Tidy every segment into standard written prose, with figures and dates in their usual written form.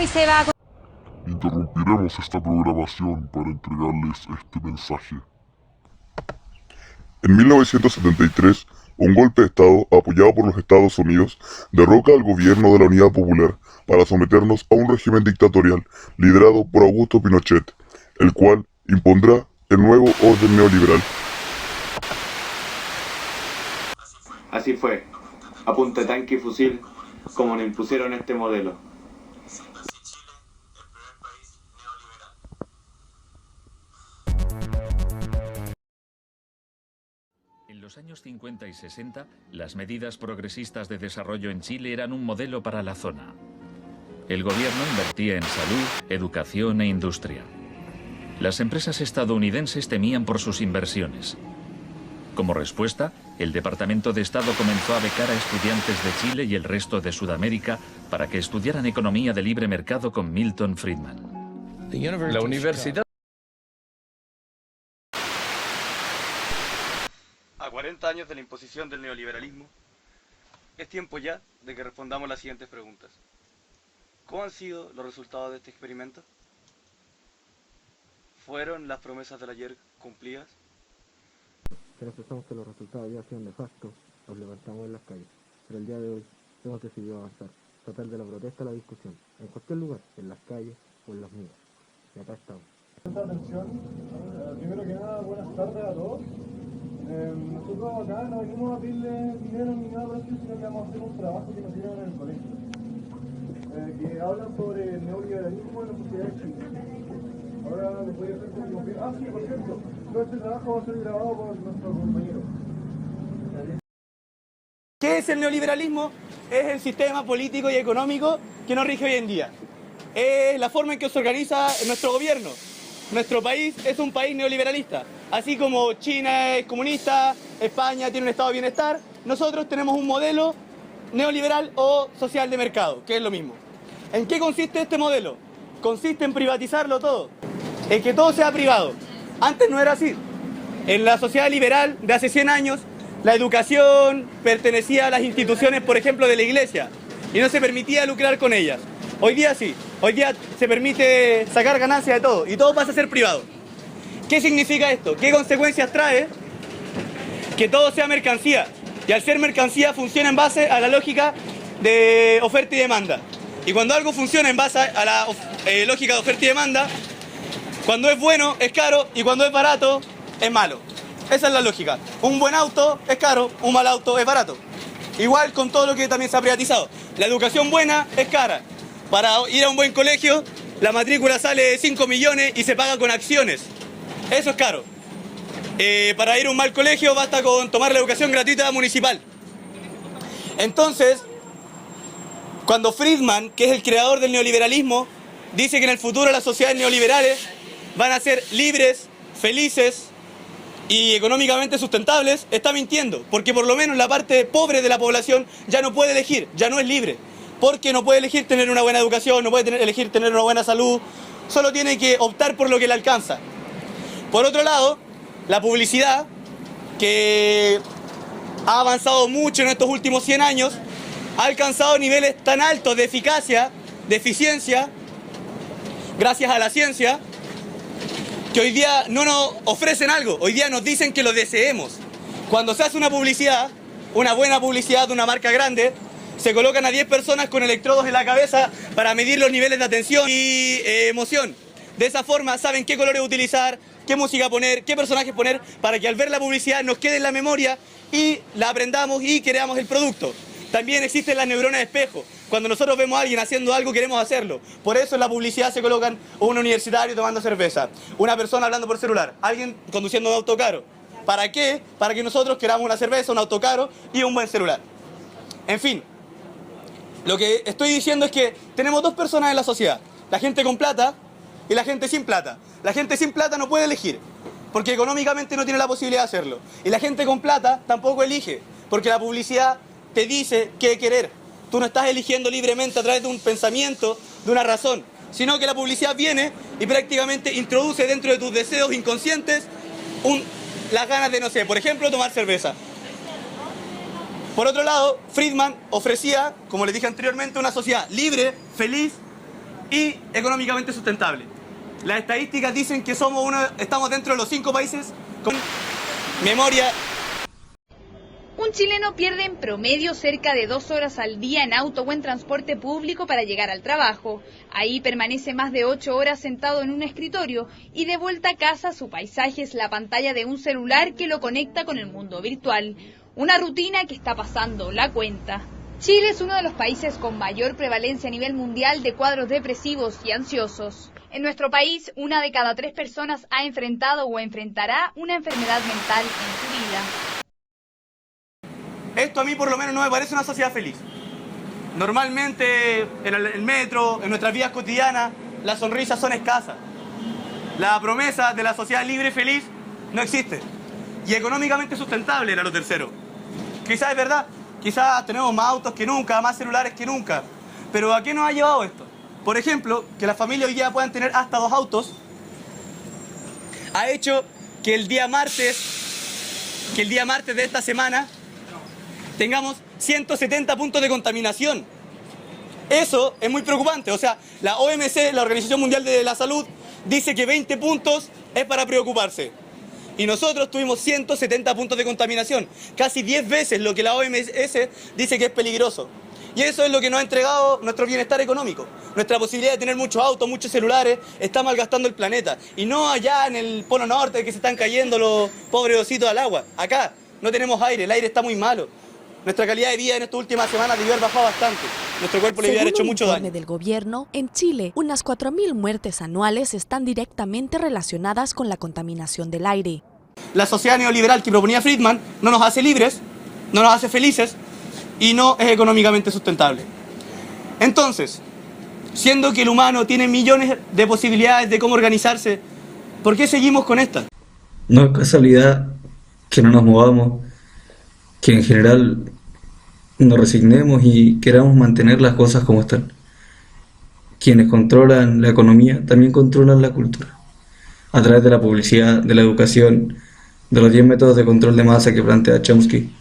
hoy se va a... Interrumpiremos esta programación para entregarles este mensaje. En 1973, un golpe de Estado, apoyado por los Estados Unidos, derroca al gobierno de la Unidad Popular para someternos a un régimen dictatorial liderado por Augusto Pinochet, el cual impondrá el nuevo orden neoliberal. Así fue, a punta de tanque y fusil, como nos impusieron este modelo. En los años 50 y 60, las medidas progresistas de desarrollo en Chile eran un modelo para la zona. El gobierno invertía en salud, educación e industria. Las empresas estadounidenses temían por sus inversiones. Como respuesta, el Departamento de Estado comenzó a becar a estudiantes de Chile y el resto de Sudamérica para que estudiaran economía de libre mercado con Milton Friedman. La universidad... A 40 años de la imposición del neoliberalismo, es tiempo ya de que respondamos las siguientes preguntas. ¿Cómo han sido los resultados de este experimento? ¿Fueron las promesas del ayer cumplidas? Si pensamos que los resultados ya sido nefastos, nos levantamos en las calles. Pero el día de hoy hemos decidido avanzar, tratar de la protesta a la discusión, en cualquier lugar, en las calles o en los muros. Y acá estamos. Atención, primero que nada, buenas tardes a todos. Nosotros acá no venimos a pedirle dinero ni nada por eso, sino que vamos a hacer un trabajo que nos dieron en el colegio. Que hablan sobre el neoliberalismo en la sociedad de Chile. Ahora les voy a hacer un... Ah, sí, por cierto, todo este trabajo va a ser grabado por nuestro compañero. ¿Qué es el neoliberalismo? Es el sistema político y económico que nos rige hoy en día. Es la forma en que se organiza nuestro gobierno. Nuestro país es un país neoliberalista. Así como China es comunista, España tiene un estado de bienestar, nosotros tenemos un modelo neoliberal o social de mercado, que es lo mismo. ¿En qué consiste este modelo? Consiste en privatizarlo todo, en que todo sea privado. Antes no era así. En la sociedad liberal de hace 100 años, la educación pertenecía a las instituciones, por ejemplo, de la iglesia, y no se permitía lucrar con ellas. Hoy día sí, hoy día se permite sacar ganancias de todo, y todo pasa a ser privado. ¿Qué significa esto? ¿Qué consecuencias trae? Que todo sea mercancía, y al ser mercancía funciona en base a la lógica de oferta y demanda. Y cuando algo funciona en base a la lógica de oferta y demanda, cuando es bueno es caro y cuando es barato es malo. Esa es la lógica. Un buen auto es caro, un mal auto es barato. Igual con todo lo que también se ha privatizado. La educación buena es cara. Para ir a un buen colegio, la matrícula sale 5 millones y se paga con acciones. Eso es caro. Para ir a un mal colegio basta con tomar la educación gratuita municipal. Entonces, cuando Friedman, que es el creador del neoliberalismo, dice que en el futuro las sociedades neoliberales van a ser libres, felices y económicamente sustentables, está mintiendo, porque por lo menos la parte pobre de la población ya no puede elegir, ya no es libre, porque no puede elegir tener una buena educación, no puede elegir tener una buena salud, solo tiene que optar por lo que le alcanza. Por otro lado, la publicidad, que ha avanzado mucho en estos últimos 100 años, ha alcanzado niveles tan altos de eficacia, de eficiencia, gracias a la ciencia, que hoy día no nos ofrecen algo, hoy día nos dicen que lo deseemos. Cuando se hace una publicidad, una buena publicidad de una marca grande, se colocan a 10 personas con electrodos en la cabeza para medir los niveles de atención y emoción. De esa forma saben qué colores utilizar, qué música poner, qué personajes poner, para que al ver la publicidad nos quede en la memoria y la aprendamos y creamos el producto. También existen las neuronas de espejo. Cuando nosotros vemos a alguien haciendo algo, queremos hacerlo. Por eso en la publicidad se colocan un universitario tomando cerveza, una persona hablando por celular, alguien conduciendo un auto caro. ¿Para qué? Para que nosotros queramos una cerveza, un auto caro y un buen celular. En fin, lo que estoy diciendo es que tenemos dos personas en la sociedad, la gente con plata y la gente sin plata. La gente sin plata no puede elegir, porque económicamente no tiene la posibilidad de hacerlo. Y la gente con plata tampoco elige, porque la publicidad te dice qué querer. Tú no estás eligiendo libremente a través de un pensamiento, de una razón, sino que la publicidad viene y prácticamente introduce dentro de tus deseos inconscientes las ganas de, no sé, por ejemplo, tomar cerveza. Por otro lado, Friedman ofrecía, como les dije anteriormente, una sociedad libre, feliz y económicamente sustentable. Las estadísticas dicen que estamos dentro de los 5 países con memoria. Un chileno pierde en promedio cerca de 2 horas al día en auto o en transporte público para llegar al trabajo. Ahí permanece más de 8 horas sentado en un escritorio y de vuelta a casa su paisaje es la pantalla de un celular que lo conecta con el mundo virtual. Una rutina que está pasando la cuenta. Chile es uno de los países con mayor prevalencia a nivel mundial de cuadros depresivos y ansiosos. En nuestro país, 1 de cada 3 personas ha enfrentado o enfrentará una enfermedad mental en su vida. Esto a mí por lo menos no me parece una sociedad feliz. Normalmente en el metro, en nuestras vidas cotidianas, las sonrisas son escasas. La promesa de la sociedad libre y feliz no existe. Y económicamente sustentable era lo tercero. Quizás es verdad, quizás tenemos más autos que nunca, más celulares que nunca. Pero ¿a qué nos ha llevado esto? Por ejemplo, que las familias hoy día puedan tener hasta 2 autos, ha hecho que el día martes de esta semana tengamos 170 puntos de contaminación. Eso es muy preocupante. O sea, la OMC, la Organización Mundial de la Salud, dice que 20 puntos es para preocuparse. Y nosotros tuvimos 170 puntos de contaminación, casi 10 veces lo que la OMS dice que es peligroso. Y eso es lo que nos ha entregado nuestro bienestar económico. Nuestra posibilidad de tener muchos autos, muchos celulares, está malgastando el planeta. Y no allá en el Polo Norte que se están cayendo los pobres ositos al agua. Acá no tenemos aire, el aire está muy malo. Nuestra calidad de vida en estas últimas semanas debió haber bajado bastante. Nuestro cuerpo le hubiera hecho mucho daño. Según un informe del gobierno, en Chile, unas 4.000 muertes anuales están directamente relacionadas con la contaminación del aire. La sociedad neoliberal que proponía Friedman no nos hace libres, no nos hace felices y no es económicamente sustentable. Entonces, siendo que el humano tiene millones de posibilidades de cómo organizarse, ¿por qué seguimos con esta? No es casualidad que no nos movamos, que en general nos resignemos y queramos mantener las cosas como están. Quienes controlan la economía también controlan la cultura, a través de la publicidad, de la educación, de los 10 métodos de control de masa que plantea Chomsky.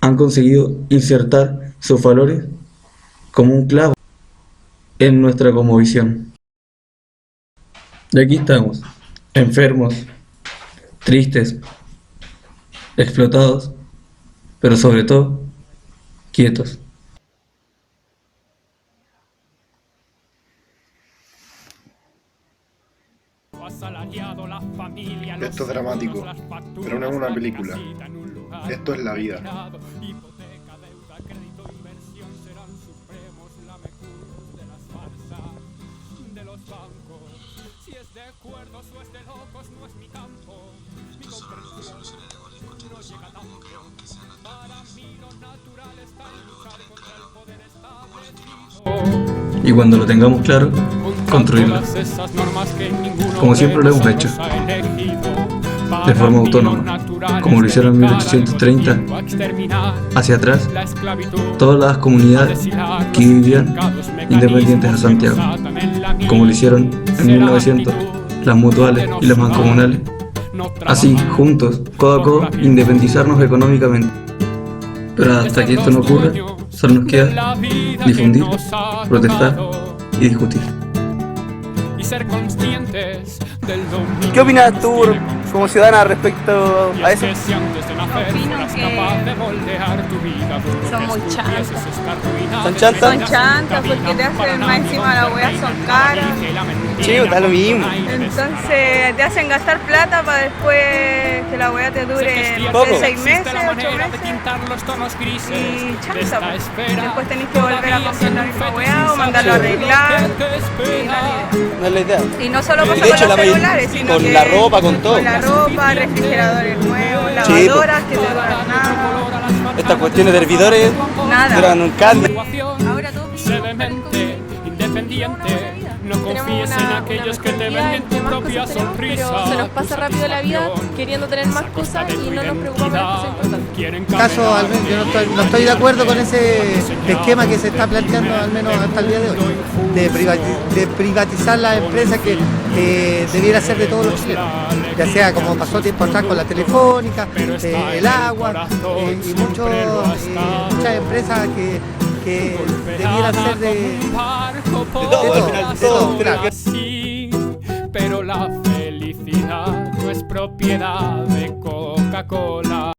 Han conseguido insertar sus valores como un clavo en nuestra cosmovisión. Y aquí estamos, enfermos, tristes, explotados, pero sobre todo, quietos. Esto es dramático, pero no es una película. Esto es la vida. Y cuando lo tengamos claro, construirlo. Como siempre lo hemos hecho, de forma autónoma, como lo hicieron en 1830, hacia atrás, todas las comunidades que vivían independientes a Santiago, como lo hicieron en 1900, las mutuales y las mancomunales. Así, juntos, codo a codo, independizarnos económicamente. Pero hasta que esto no ocurra, solo nos queda difundir, protestar y discutir. ¿Qué opinas tú como ciudadana respecto a eso? Opino que son muy chantas. ¿Son chantas? Son chantas porque te hacen más encima la weá, son caras. Sí, está lo mismo. Entonces te hacen gastar plata para después que la weá te dure no sé, 6 meses, 8 meses. Y chanta, pues. Después tenés que volver a comprar la misma weá o mandarlo a arreglar. Y no es la idea. Y no solo pasa de hecho, con los celulares, sino con que la ropa, con todo. Con la ropa, refrigeradores nuevos, Sí, lavadoras que te duran nada. Estas cuestiones de hervidores Nada. duran un cambio. Ahora todo independiente, no confíes en aquellos que te venden tu propia sonrisa. Pero se nos pasa rápido la vida queriendo tener más cosas y no nos preocupamos de las cosas importantes. Caso, al menos, yo no estoy de acuerdo con ese esquema que se está planteando, al menos hasta el día de hoy, de privatizar las empresas que debiera ser de todos los chilenos, ya sea como pasó tiempo atrás con la telefónica, el agua y muchas empresas que debieran ser de todo, claro. Pero la felicidad no es propiedad de Coca-Cola.